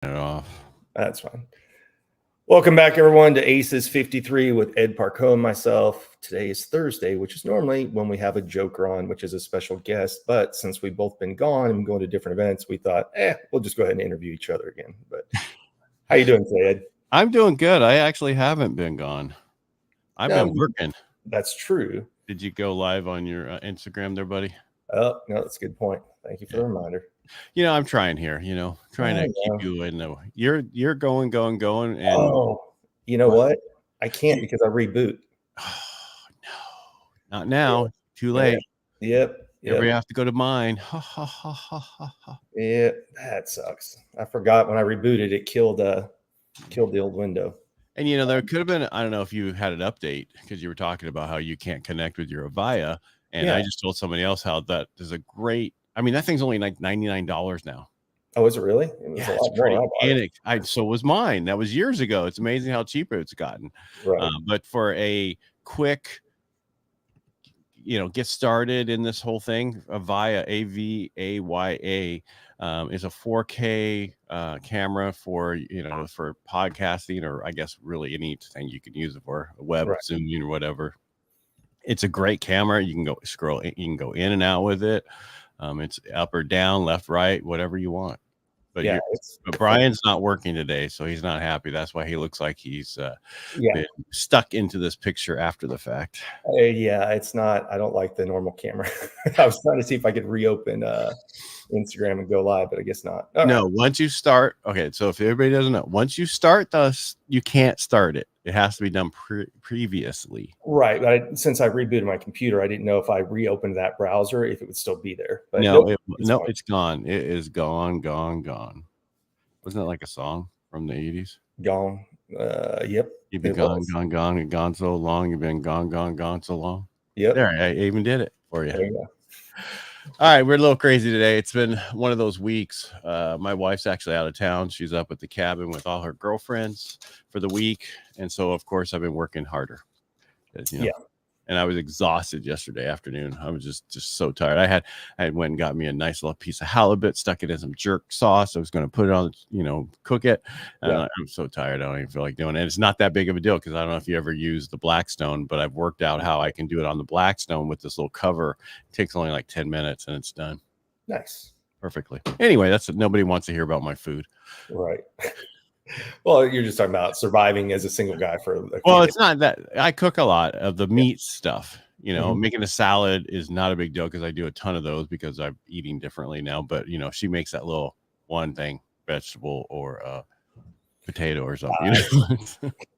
it off. That's fine. Welcome back, everyone, to ACES53 with Ed Parcaut and myself. Today is Thursday, which is normally when we have a joker on, which is a special guest. But since we've both been gone and going to different events, we thought, we'll just go ahead and interview each other again. But how you doing today, Ed? I'm doing good. I actually haven't been gone. I've been working. That's true. Did you go live on your Instagram there, buddy? Oh, no, that's a good point. Thank you for the reminder. I'm trying here, trying to keep you in the, you're going. And you know what? I can't because I reboot. Oh, no, not now. Yeah. Too late. Yep. Everybody have to go to mine. Yeah, that sucks. I forgot when I rebooted, it killed the old window. And there could have been, I don't know if you had an update because you were talking about how you can't connect with your Avaya. And I just told somebody else how that is a great, that thing's only like $99 now. Oh, is it really? It was a lot more. So was mine. That was years ago. It's amazing how cheap it's gotten. Right. But for a quick, get started in this whole thing, Avaya, Avaya, is a 4K camera for, for podcasting, or I guess really anything you can use it for, web zooming or whatever. It's a great camera. You can go scroll, you can go in and out with it. It's up or down, left, right, whatever you want. But but Brian's not working today, so he's not happy. That's why he looks like he's been stuck into this picture after the fact. It's not. I don't like the normal camera. I was trying to see if I could reopen Instagram and go live, but I guess not. No, once you start, so if everybody doesn't know, once you start this, you can't start it. It has to be done previously. Right. But since I rebooted my computer, I didn't know if I reopened that browser, if it would still be there. But it's gone. It is gone. Wasn't it like a song from the 80s? Gone. Yep. You've been gone so long. You've been gone so long. Yep. There, I even did it for you. There you go. All right, we're a little crazy today. It's been one of those weeks. My wife's actually out of town. She's up at the cabin with all her girlfriends for the week. And so, of course, I've been working harder. And I was exhausted yesterday afternoon. I was just so tired. I went and got me a nice little piece of halibut, stuck it in some jerk sauce. I was going to put it on, cook it. I'm so tired. I don't even feel like doing it. And it's not that big of a deal because I don't know if you ever use the Blackstone, but I've worked out how I can do it on the Blackstone with this little cover. It takes only like 10 minutes and it's done. Nice. Perfectly. Anyway, nobody wants to hear about my food. Right. Well, you're just talking about surviving as a single guy it's not that. I cook a lot of the meat stuff. Making a salad is not a big deal because I do a ton of those because I'm eating differently now. But she makes that little one thing, vegetable or potato or something.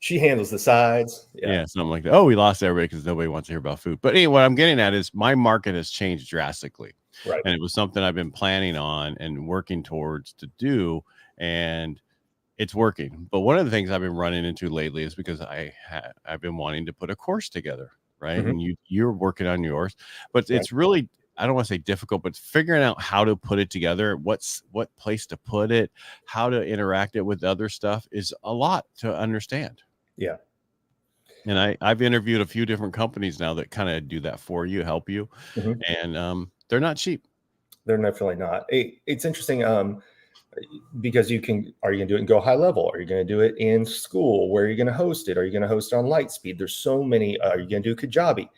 She handles the sides. Yeah, something like that. Oh, we lost everybody because nobody wants to hear about food. But anyway, what I'm getting at is my market has changed drastically. Right. And it was something I've been planning on and working towards to do. And it's working. But one of the things I've been running into lately is because I've been wanting to put a course together, right? Mm-hmm. And you're working on yours, but it's really, I don't want to say difficult, but figuring out how to put it together, what place to put it, how to interact it with other stuff is a lot to understand. Yeah. And I've interviewed a few different companies now that kind of do that for you, help you. Mm-hmm. And they're not cheap. They're definitely not. It's interesting. Because are you going to do it and go high level? Are you going to do it in school? Where are you going to host it? Are you going to host it on Lightspeed? There's so many. Are you going to do Kajabi?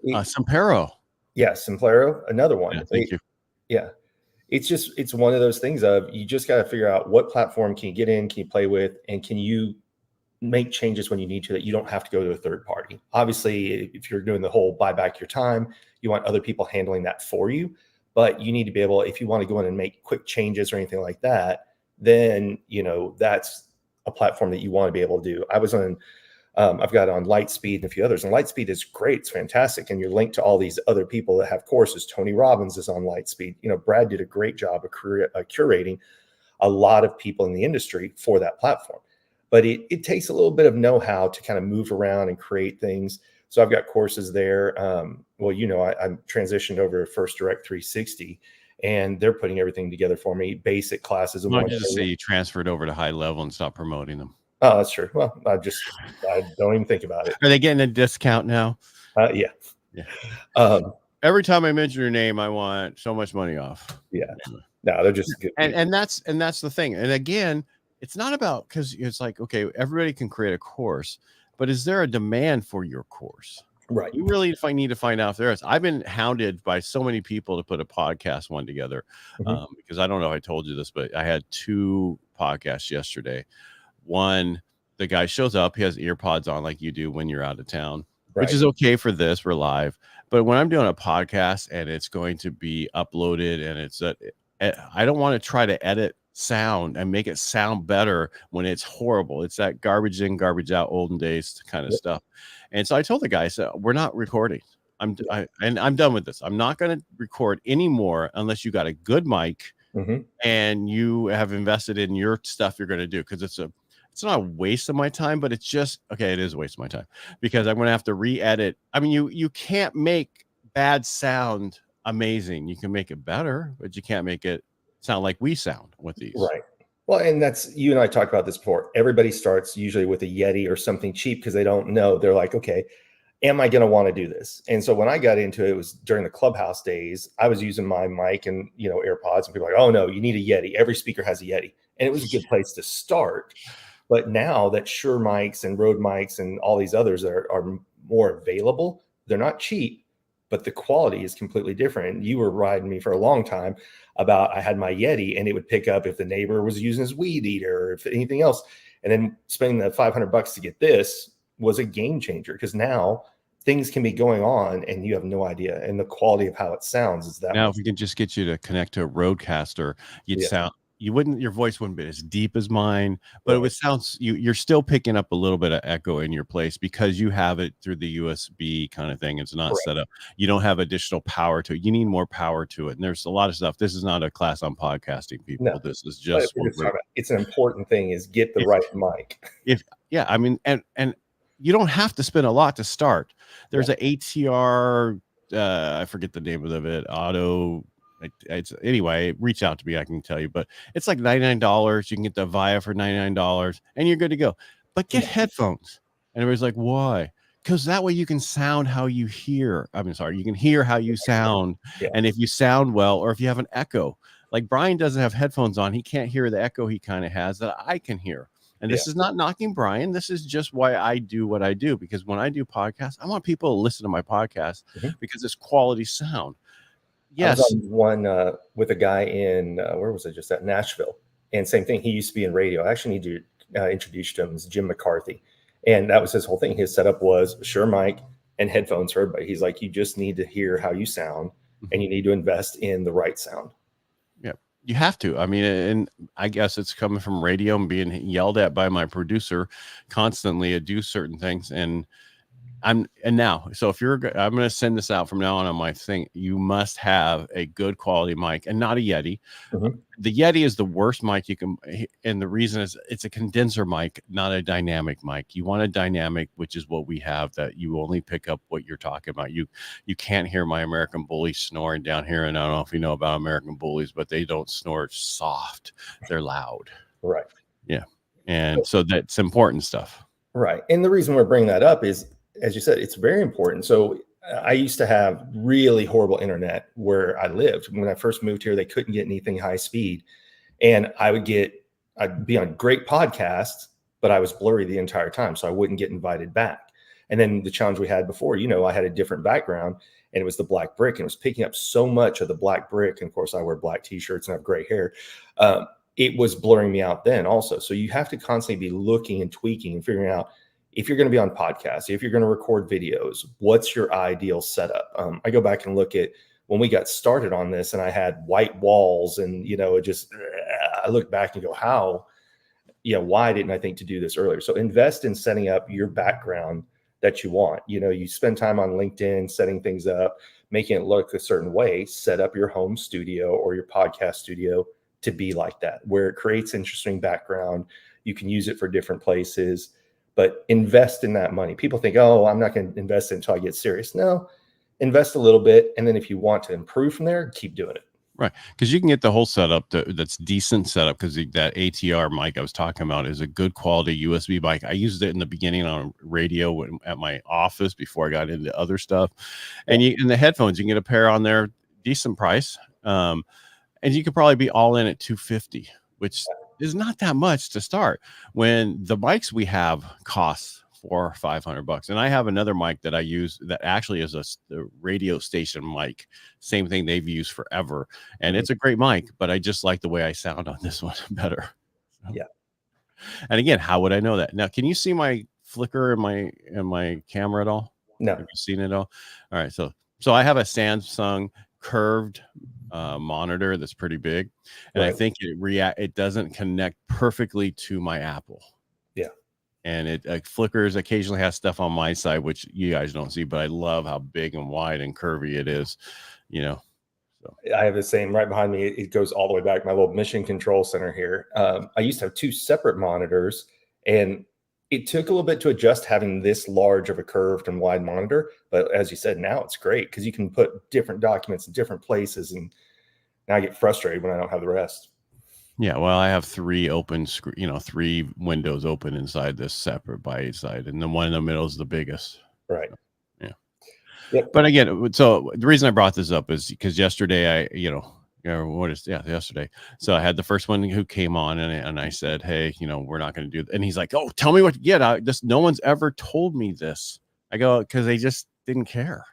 Simplero. Yeah, Simplero, another one. Yeah, thank you. Yeah. It's one of those things of you just got to figure out what platform can you get in, can you play with, and can you make changes when you need to that you don't have to go to a third party. Obviously, if you're doing the whole buy back your time, you want other people handling that for you. But you need to be able, if you want to go in and make quick changes or anything like that, then, that's a platform that you want to be able to do. I was on, I've got on Lightspeed and a few others, and Lightspeed is great. It's fantastic. And you're linked to all these other people that have courses. Tony Robbins is on Lightspeed. Brad did a great job of curating a lot of people in the industry for that platform. But it takes a little bit of know-how to kind of move around and create things. So I've got courses there. I'm transitioned over to First Direct 360, and they're putting everything together for me. Basic classes. Why don't you just say you transferred over to high level and stop promoting them? Oh, that's true. Well, I don't even think about it. Are they getting a discount now? Yeah. Every time I mention your name, I want so much money off. Yeah. No, they're just good. And that's the thing. And again, it's not about, because it's like, okay, everybody can create a course, but is there a demand for your course? Right. You really need to find out if there is. I've been hounded by so many people to put a podcast one together, because I don't know if I told you this, but I had 2 podcasts yesterday. One, the guy shows up, he has ear pods on like you do when you're out of town, which is okay for this. We're live. But when I'm doing a podcast and it's going to be uploaded and it's I don't want to try to edit sound and make it sound better when it's horrible. It's that garbage in, garbage out, olden days kind of stuff. And so I told the guy, so we're not recording. I'm done with this. I'm not going to record anymore unless you got a good mic and you have invested in your stuff you're going to do, because it's not a waste of my time, but it's just, okay, it is a waste of my time because I'm going to have to re-edit. I mean, you can't make bad sound amazing. You can make it better, but you can't make it sound like we sound with these. Right. Well, and that's, you and I talked about this before. Everybody starts usually with a Yeti or something cheap because they don't know. They're like, okay, am I going to want to do this? And so when I got into it, it was during the Clubhouse days. I was using my mic and, AirPods, and people were like, oh no, you need a Yeti. Every speaker has a Yeti. And it was a good place to start. But now that Shure mics and Rode mics and all these others are more available, they're not cheap, but the quality is completely different. You were riding me for a long time about, I had my Yeti and it would pick up if the neighbor was using his weed eater or if anything else. And then spending the $500 to get this was a game changer, because now things can be going on and you have no idea. And the quality of how it sounds is that. Now, if we can just get you to connect to a Rodecaster, your voice wouldn't be as deep as mine, but it would sound, you're still picking up a little bit of echo in your place because you have it through the USB kind of thing. It's not set up. You don't have additional power to it. You need more power to it. And there's a lot of stuff. This is not a class on podcasting, people. No. This is just, it's an important thing is get the right mic. I mean, and you don't have to spend a lot to start. There's an ATR, I forget the name of it, anyway, reach out to me, I can tell you, but it's like $99. You can get the Avaya for $99 and you're good to go. But get headphones. And everybody's like, why? Because that way you can sound how you hear. You can hear how you sound. And if you sound well, or if you have an echo, like Brian doesn't have headphones on, he can't hear the echo he kind of has that I can hear. And this is not knocking Brian. This is just why I do what I do, because when I do podcasts, I want people to listen to my podcast because it's quality sound. Yes. I was on one with a guy in, where was I just at? Nashville. And same thing. He used to be in radio. I actually need to introduce to him as Jim McCarthy. And that was his whole thing. His setup was Shure mic and headphones for everybody. He's like, you just need to hear how you sound and you need to invest in the right sound. Yeah, you have to. I mean, and I guess it's coming from radio and being yelled at by my producer constantly to do certain things. So if I'm going to send this out from now on my thing, you must have a good quality mic and not a Yeti. The Yeti is the worst mic you can, and the reason is it's a condenser mic, not a dynamic mic. You want a dynamic, which is what we have, that you only pick up what you're talking about. You can't hear my American Bully snoring down here, and I don't know if you know about American Bullies, but they don't snore soft. They're loud. Right. Yeah. And so that's important stuff. Right. And the reason we're bringing that up is, as you said, it's very important. So I used to have really horrible internet where I lived. When I first moved here, they couldn't get anything high speed. And I'd be on great podcasts, but I was blurry the entire time. So I wouldn't get invited back. And then the challenge we had before, I had a different background and it was the black brick, and it was picking up so much of the black brick. And of course I wear black t-shirts and have gray hair. It was blurring me out then also. So you have to constantly be looking and tweaking and figuring out, if you're going to be on podcasts, if you're going to record videos, what's your ideal setup? I go back and look at when we got started on this and I had white walls and, I look back and go, why didn't I think to do this earlier? So invest in setting up your background that you want. You spend time on LinkedIn, setting things up, making it look a certain way, set up your home studio or your podcast studio to be like that, where it creates interesting background. You can use it for different places. But invest in that money. People think, I'm not going to invest until I get serious. No, invest a little bit. And then if you want to improve from there, keep doing it. Right. Because you can get the whole setup that's decent setup, because that ATR mic I was talking about is a good quality USB mic. I used it in the beginning on radio at my office before I got into other stuff. And in the headphones, you can get a pair on there, decent price. And you could probably be all in at $250, which is not that much to start when the mics we have cost $400 or $500. And I have another mic that I use that actually is a radio station mic, same thing they've used forever. And it's a great mic, but I just like the way I sound on this one better. So. Yeah. And again, how would I know that? Now, can you see my flicker in my camera at all? No. Have you seen it all? All right. So I have a Samsung curved monitor that's pretty big, and I think it doesn't connect perfectly to my Apple. Yeah. And it flickers, occasionally has stuff on my side, which you guys don't see, but I love how big and wide and curvy it is, So I have the same right behind me. It goes all the way back. My little mission control center here. I used to have 2 separate monitors, and it took a little bit to adjust having this large of a curved and wide monitor. But as you said, now it's great because you can put different documents in different places. And now I get frustrated when I don't have the rest. Yeah, well, I have 3 open, 3 windows open inside this separate by each side, and the one in the middle is the biggest. Right. Yeah. Yep. But again, so the reason I brought this up is because yesterday yesterday. So I had the first one who came on, and I said, hey, we're not going to do that. And he's like, oh, tell me what to get. No one's ever told me this. I go, because they just didn't care.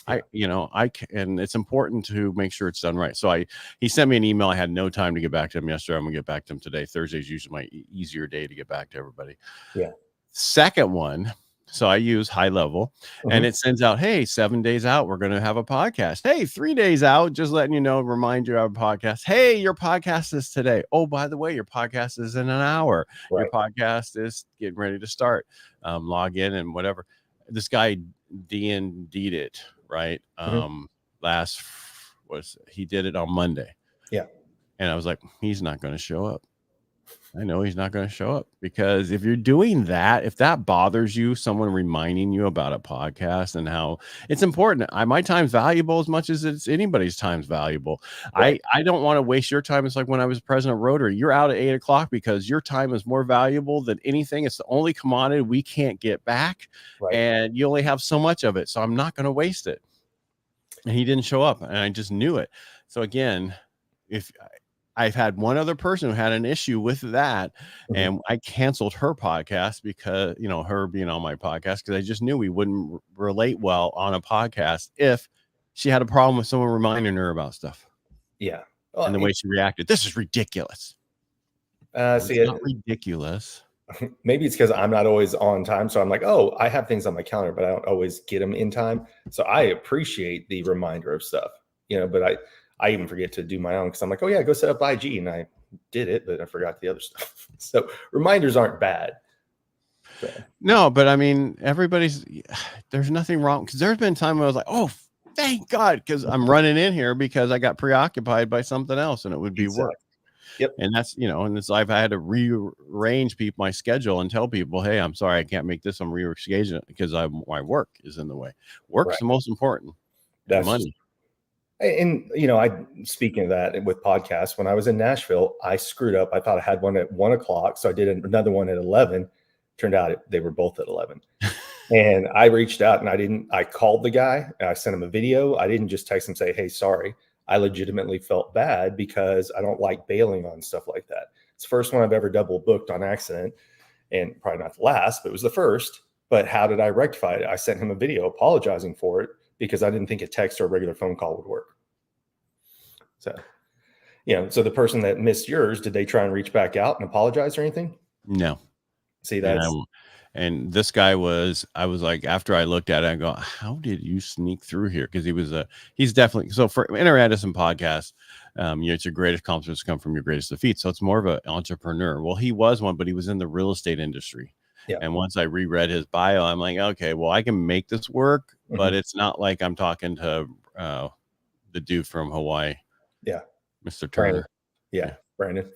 And it's important to make sure it's done right. So he sent me an email. I had no time to get back to him yesterday. I'm gonna get back to him today. Thursday is usually my easier day to get back to everybody. Yeah. Second one. So I use High Level, and it sends out, hey, 7 days out, we're going to have a podcast. Hey, 3 days out, just letting you know, remind you of a podcast. Hey, your podcast is today. Oh, by the way, your podcast is in an hour. Right. Your podcast is getting ready to start. Log in and whatever. This guy D&D'd it, right? He did it on Monday. Yeah. And I was like, he's not going to show up. I know he's not going to show up, because if you're doing that, if that bothers you, someone reminding you about a podcast and how it's important, my time's valuable as much as it's anybody's time's valuable. Right. I don't want to waste your time. It's like when I was president of Rotary, you're out at 8 o'clock because your time is more valuable than anything. It's the only commodity we can't get back. Right. And you only have so much of it. So I'm not going to waste it. And he didn't show up, and I just knew it. So again, I've had one other person who had an issue with that, and I canceled her podcast because, her being on my podcast, because I just knew we wouldn't relate well on a podcast if she had a problem with someone reminding her about stuff. Yeah. Well, and the way she reacted, this is ridiculous. It's not ridiculous. Maybe it's because I'm not always on time. So I'm like, oh, I have things on my calendar, but I don't always get them in time. So I appreciate the reminder of stuff, but I even forget to do my own because I'm like, oh yeah, go set up IG, and I did it, but I forgot the other stuff. So reminders aren't bad. So. No, but I mean, there's nothing wrong, because there's been time when I was like, oh, thank God, because I'm running in here because I got preoccupied by something else, and it would be work. Yep. And that's, I've had to rearrange my schedule and tell people, hey, I'm sorry, I can't make this. I'm rescheduling because my work is in the way. Work's the most important. That's money. And, speaking of that with podcasts, when I was in Nashville, I screwed up. I thought I had one at 1 o'clock. So I did another one at 11. Turned out they were both at 11. And I reached out, and I called the guy, and I sent him a video. I didn't just text him and say, hey, sorry. I legitimately felt bad because I don't like bailing on stuff like that. It's the first one I've ever double booked on accident, and probably not the last, but it was the first. But how did I rectify it? I sent him a video apologizing for it, because I didn't think a text or a regular phone call would work. So, so the person that missed yours, did they try and reach back out and apologize or anything? No. See, that's... And this guy I was like, after I looked at it, I go, how did you sneak through here? Because he's definitely, so for Inner Edison podcast, it's your greatest accomplishments come from your greatest defeats. So it's more of an entrepreneur. Well, he was one, but he was in the real estate industry. Yeah. And once I reread his bio, I'm like, okay, well, I can make this work, but it's not like I'm talking to the dude from Hawaii. Yeah. Mr. Turner. Yeah. Brandon.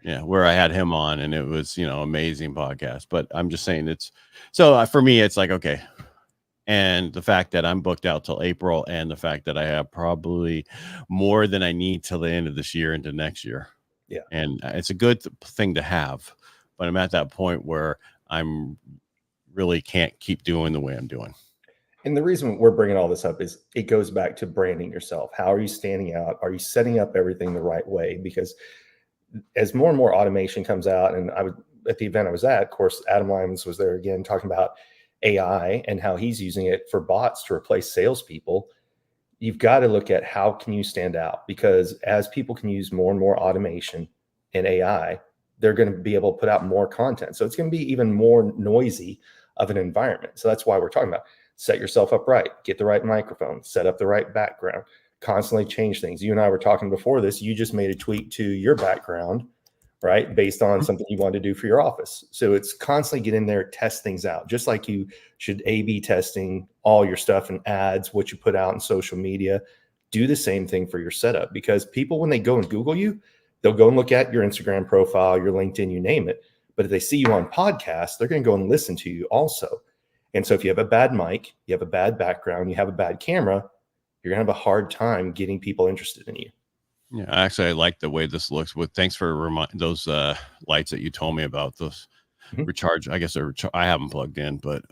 Yeah. Where I had him on, and it was, amazing podcast. But I'm just saying for me, it's like, okay. And the fact that I'm booked out till April, and the fact that I have probably more than I need till the end of this year into next year. Yeah. And it's a good thing to have, but I'm at that point where I'm really can't keep doing the way I'm doing. And the reason we're bringing all this up is it goes back to branding yourself. How are you standing out? Are you setting up everything the right way? Because as more and more automation comes out, and at the event I was at, of course, Adam Lyons was there again talking about AI and how he's using it for bots to replace salespeople. You've got to look at how can you stand out, because as people can use more and more automation and AI, they're going to be able to put out more content. So it's going to be even more noisy of an environment. So that's why we're talking about set yourself up right, get the right microphone, set up the right background, constantly change things. You and I were talking before this, you just made a tweak to your background, right? Based on something you wanted to do for your office. So it's constantly get in there, test things out, just like you should A/B testing all your stuff and ads, what you put out in social media. Do the same thing for your setup, because people, when they go and Google you, they'll go and look at your Instagram profile, your LinkedIn, you name it. But if they see you on podcasts, they're going to go and listen to you also. And so if you have a bad mic, you have a bad background, you have a bad camera, you're going to have a hard time getting people interested in you. Yeah, actually, I like the way this looks. Thanks for those lights that you told me about. Those recharge. I guess I haven't plugged in, but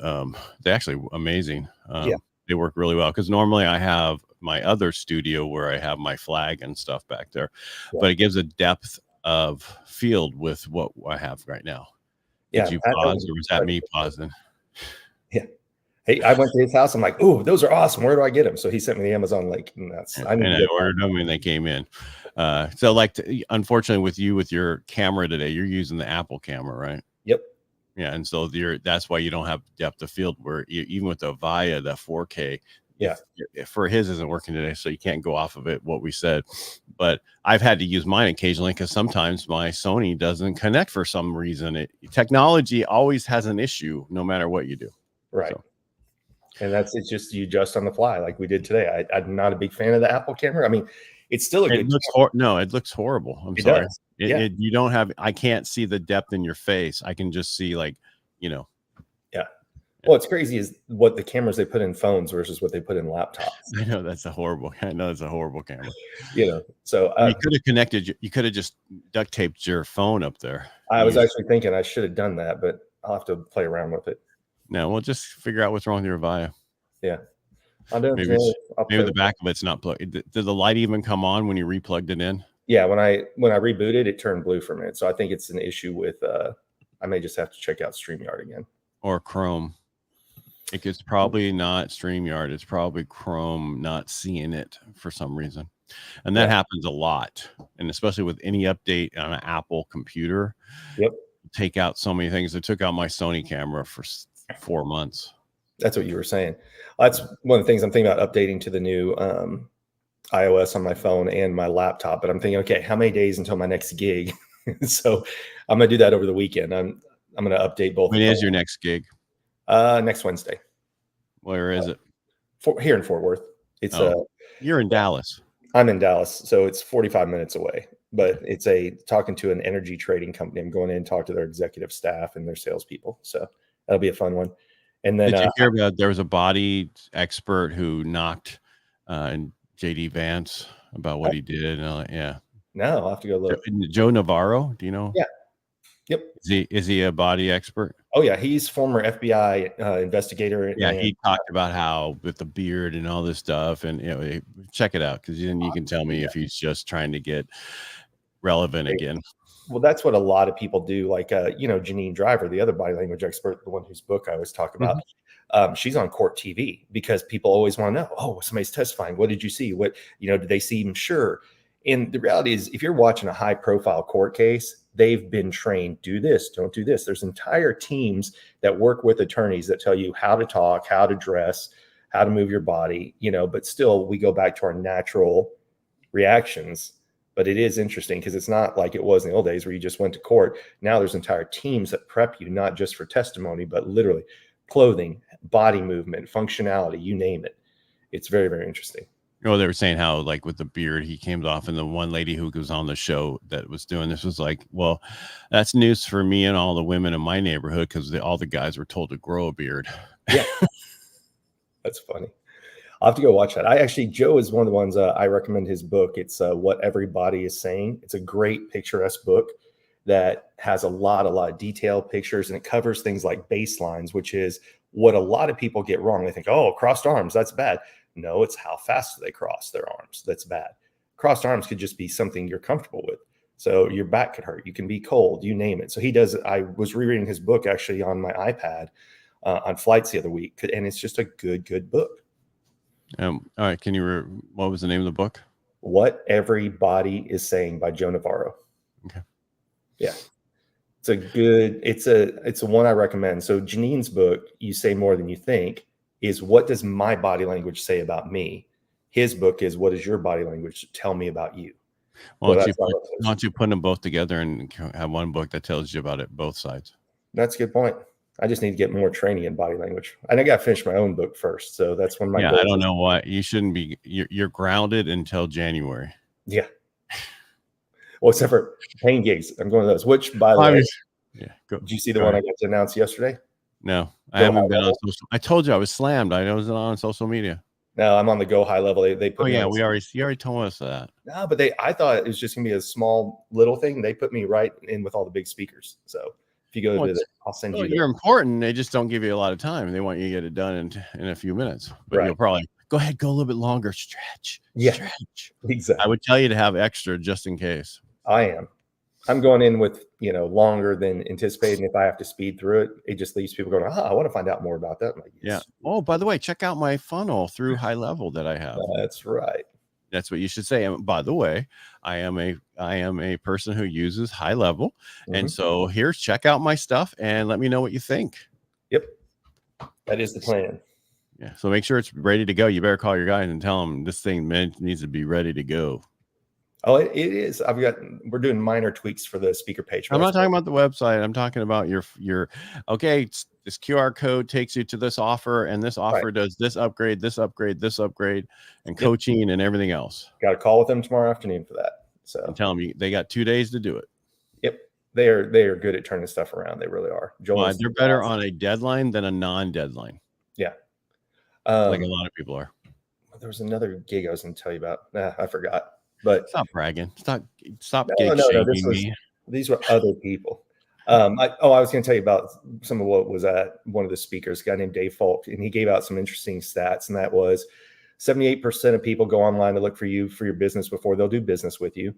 they're actually amazing. Yeah. They work really well, because normally I have my other studio where I have my flag and stuff back there, but it gives a depth of field with what I have right now. Did you pause, or was that me pausing? Yeah. Hey, I went to his house. I'm like, "Oh, those are awesome. Where do I get them?" So he sent me the Amazon link, and I ordered them, and they came in. So, unfortunately, with your camera today, you're using the Apple camera, right? Yep. Yeah, and so that's why you don't have depth of field. Where even with the Avaya, that 4K, for his isn't working today, so you can't go off of it. What we said, but I've had to use mine occasionally, because sometimes my Sony doesn't connect for some reason. Technology always has an issue, no matter what you do. Right. So. And it's just you adjust on the fly, like we did today. I'm not a big fan of the Apple camera. I mean, it's still a good. It looks horrible. I'm sorry. You don't have. I can't see the depth in your face. I can just see Yeah. Well, it's crazy is what the cameras they put in phones versus what they put in laptops. I know that's a horrible camera. So you could have connected. You could have just duct taped your phone up there. I was actually thinking I should have done that, but I'll have to play around with it. No, we'll just figure out what's wrong with your Avaya. Yeah. Maybe the back of it's not plugged. Did the light even come on when you replugged it in? Yeah, when I rebooted, it turned blue for a minute. So I think it's an issue with I may just have to check out StreamYard again. Or Chrome. It's probably not StreamYard. It's probably Chrome not seeing it for some reason. And that happens a lot. And especially with any update on an Apple computer. Yep. Take out so many things. It took out my Sony camera for 4 months. That's what you were saying. That's one of the things I'm thinking about, updating to the new iOS on my phone and my laptop. But I'm thinking, okay, how many days until my next gig? So I'm going to do that over the weekend. I'm going to update both. When is your next gig? Next Wednesday. Where is it? Here in Fort Worth. It's you're in Dallas. I'm in Dallas, so it's 45 minutes away. But it's talking to an energy trading company. I'm going in and talk to their executive staff and their salespeopeople. So that'll be a fun one. And then did you hear about there was a body expert who knocked JD Vance about what he did? Yeah. No, I'll have to go look. Joe Navarro, do you know? Yeah. Yep. Is he a body expert? Oh yeah, he's former FBI investigator. Yeah, he talked about how with the beard and all this stuff, and check it out, because then you can tell me if he's just trying to get relevant again. Well, that's what a lot of people do. Like Janine Driver, the other body language expert, the one whose book I always talk about. She's on court TV because people always want to know, oh, somebody's testifying. What did you see? What did they see him? Sure. And the reality is, if you're watching a high profile court case, they've been trained, do this, don't do this. There's entire teams that work with attorneys that tell you how to talk, how to dress, how to move your body, but still we go back to our natural reactions. But it is interesting because it's not like it was in the old days where you just went to court. Now there's entire teams that prep you, not just for testimony, but literally clothing, body movement, functionality, you name it. It's very, very interesting. They were saying how, like, with the beard, he came off, and the one lady who was on the show that was doing this was like, well, that's news for me and all the women in my neighborhood, because all the guys were told to grow a beard. Yeah. That's funny. I'll have to go watch that. Joe is one of the ones I recommend his book. It's What Everybody Is Saying. It's a great picturesque book that has a lot of detailed pictures, and it covers things like baselines, which is what a lot of people get wrong. They think, oh, crossed arms, that's bad. No, it's how fast they cross their arms. That's bad. Crossed arms could just be something you're comfortable with. So your back could hurt. You can be cold, you name it. So he does. I was rereading his book actually on my iPad on flights the other week. And it's just a good book. All right. What was the name of the book? What Everybody is Saying by Joe Navarro. Okay. Yeah. It's a one I recommend. So Janine's book, You Say More Than You Think, is what does my body language say about me? His book is what does your body language tell me about you? Why don't you put them both together and have one book that tells you about it, both sides? That's a good point. I just need to get more training in body language. And I got to finish my own book first. So that's one of my goals. I don't know why you shouldn't be. You're grounded until January. Yeah. Well, except for pain gigs. I'm going to those, which by the way, did you see the one I got to announce yesterday? No, I haven't been on social. I told you I was slammed. I wasn't on social media. No, I'm on the Go High Level. They put me on. You already told us that. No, but I thought it was just gonna be a small little thing. They put me right in with all the big speakers. So if you go to it, I'll send you. You're important. They just don't give you a lot of time. They want you to get it done in a few minutes. But you'll probably go ahead, go a little bit longer. Stretch. Exactly. I would tell you to have extra just in case. I'm going in with longer than anticipated. And if I have to speed through it, it just leaves people going, I want to find out more about that. I'm like, yes. Yeah. Oh, by the way, check out my funnel through High Level that I have. That's right. That's what you should say. And by the way, I am a person who uses High Level. And so check out my stuff and let me know what you think. Yep. That is the plan. Yeah. So make sure it's ready to go. You better call your guys and tell them this thing needs to be ready to go. Oh, it is. We're doing minor tweaks for the speaker page. I'm not talking about the website. I'm talking about your okay. This QR code takes you to this offer, and this offer does this upgrade, and coaching and everything else. Got a call with them tomorrow afternoon for that. So and tell them they got 2 days to do it. Yep. They are good at turning stuff around. They really are. They're better on a deadline than a non-deadline. Yeah. Like a lot of people are. There was another gig I was going to tell you about. I forgot. But stop bragging. Stop gig shaming me. These were other people. I was going to tell you about some of what was at one of the speakers, a guy named Dave Falk, and he gave out some interesting stats, and that was 78% of people go online to look for you for your business before they'll do business with you.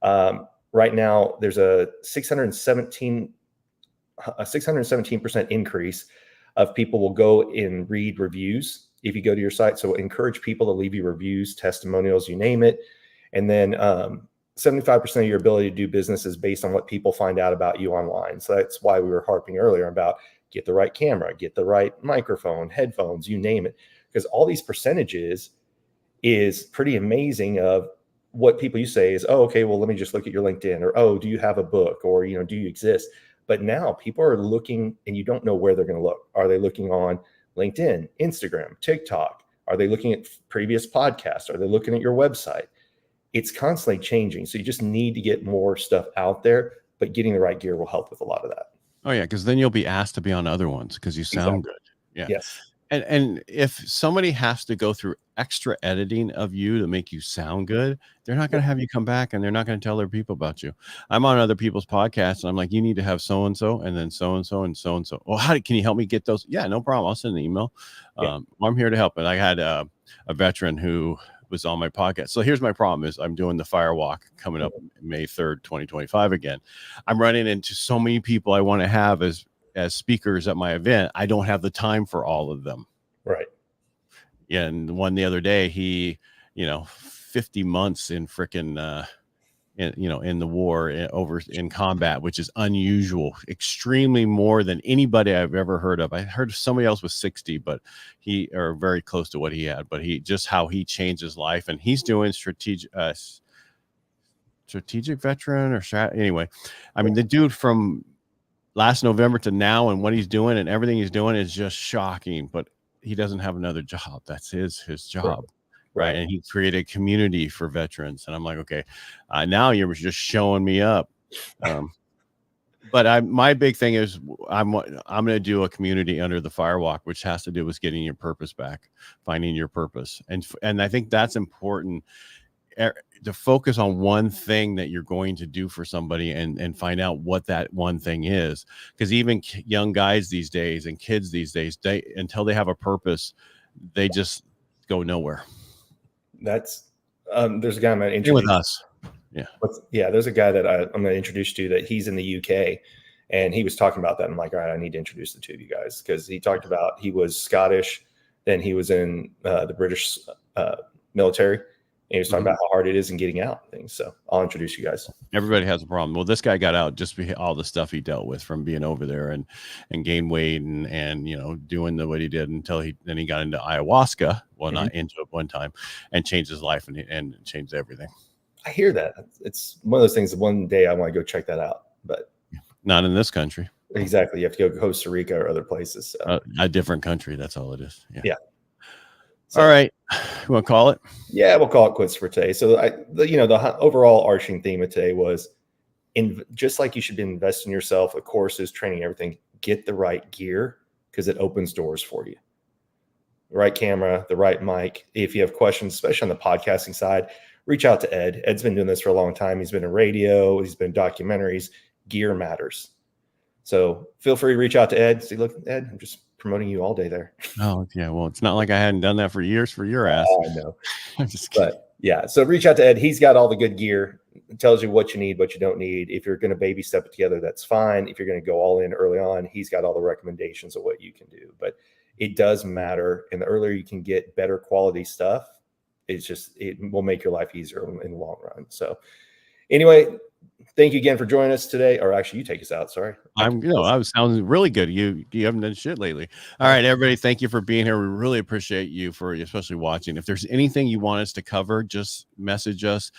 Right now, there's a 617% increase of people will go and read reviews if you go to your site. So encourage people to leave you reviews, testimonials, you name it. And then 75% of your ability to do business is based on what people find out about you online. So that's why we were harping earlier about get the right camera, get the right microphone, headphones, you name it. Because all these percentages is pretty amazing of what people you say is, oh, okay, well, let me just look at your LinkedIn, or, oh, do you have a book, or, do you exist? But now people are looking and you don't know where they're going to look. Are they looking on LinkedIn, Instagram, TikTok? Are they looking at previous podcasts? Are they looking at your website? It's constantly changing. So you just need to get more stuff out there, but getting the right gear will help with a lot of that. Oh yeah. Cause then you'll be asked to be on other ones because you sound good. Yeah. Yes. And if somebody has to go through extra editing of you to make you sound good, they're not going to have you come back and they're not going to tell their people about you. I'm on other people's podcasts and I'm like, you need to have so-and-so and then so-and-so and so-and-so. Well, can you help me get those? Yeah, no problem. I'll send an email. I'm here to help. And I had a veteran who was on my podcast. So here's my problem is I'm doing the fire walk coming up May 3rd, 2025 again. I'm running into so many people I want to have as speakers at my event. I don't have the time for all of them. Right. Yeah. And one the other day, he, 50 months in frickin', in the war over in combat, which is unusual, extremely more than anybody I've ever heard of. I heard somebody else was 60, but or very close to what he had, but how he changed his life, and he's doing strategic veteran or anyway. I mean, the dude from last November to now and what he's doing and everything he's doing is just shocking, but he doesn't have another job. That's his job. Right. And he created a community for veterans. And I'm like, okay, now you're just showing me up. But my big thing is I'm going to do a community under the Firewalk, which has to do with getting your purpose back, finding your purpose. And I think that's important to focus on one thing that you're going to do for somebody and find out what that one thing is. Because even young guys these days and kids these days, until they have a purpose, they just go nowhere. That's there's a guy I'm with us. Yeah. Yeah. There's a guy that I'm going to introduce you to that he's in the UK, and he was talking about that. I'm like, all right, I need to introduce the two of you guys, because he talked about he was Scottish, then he was in the British military. And he was talking about how hard it is in getting out and things. So I'll introduce you guys. Everybody has a problem. Well, this guy got out just all the stuff he dealt with from being over there and gained weight and you know, doing what he did until he got into ayahuasca. Well, not into it one time, and changed his life and changed everything. I hear that. It's one of those things that one day I want to go check that out, but not in this country. Exactly. You have to go to Costa Rica or other places. So. A different country. That's all it is. Yeah. So, all right. You want to call it? Yeah, we'll call it quits for today. So the overall arching theme of today was just like you should be investing in yourself, with courses, training, everything, get the right gear, because it opens doors for you. The right camera, the right mic. If you have questions, especially on the podcasting side, reach out to Ed. Ed's been doing this for a long time. He's been in radio. He's been in documentaries. Gear matters. So feel free to reach out to Ed. See, look, Ed, I'm just promoting you all day there. Oh, yeah. Well, it's not like I hadn't done that for years for your ass. I know. I'm just kidding. But yeah, so reach out to Ed. He's got all the good gear. It tells you what you need, what you don't need. If you're going to baby step it together, that's fine. If you're going to go all in early on, he's got all the recommendations of what you can do. But it does matter. And the earlier you can get better quality stuff, it will make your life easier in the long run. So anyway, thank you again for joining us today. Or actually, you take us out. Sorry. I was sounding really good. You haven't done shit lately. All right, everybody. Thank you for being here. We really appreciate you especially watching. If there's anything you want us to cover, just message us,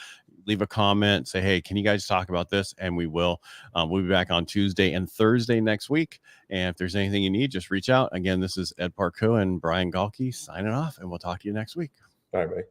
leave a comment, say, hey, can you guys talk about this? And we will. We'll be back on Tuesday and Thursday next week. And if there's anything you need, just reach out. Again, this is Ed Parcaut and Brian Galke signing off, and we'll talk to you next week. All right, buddy.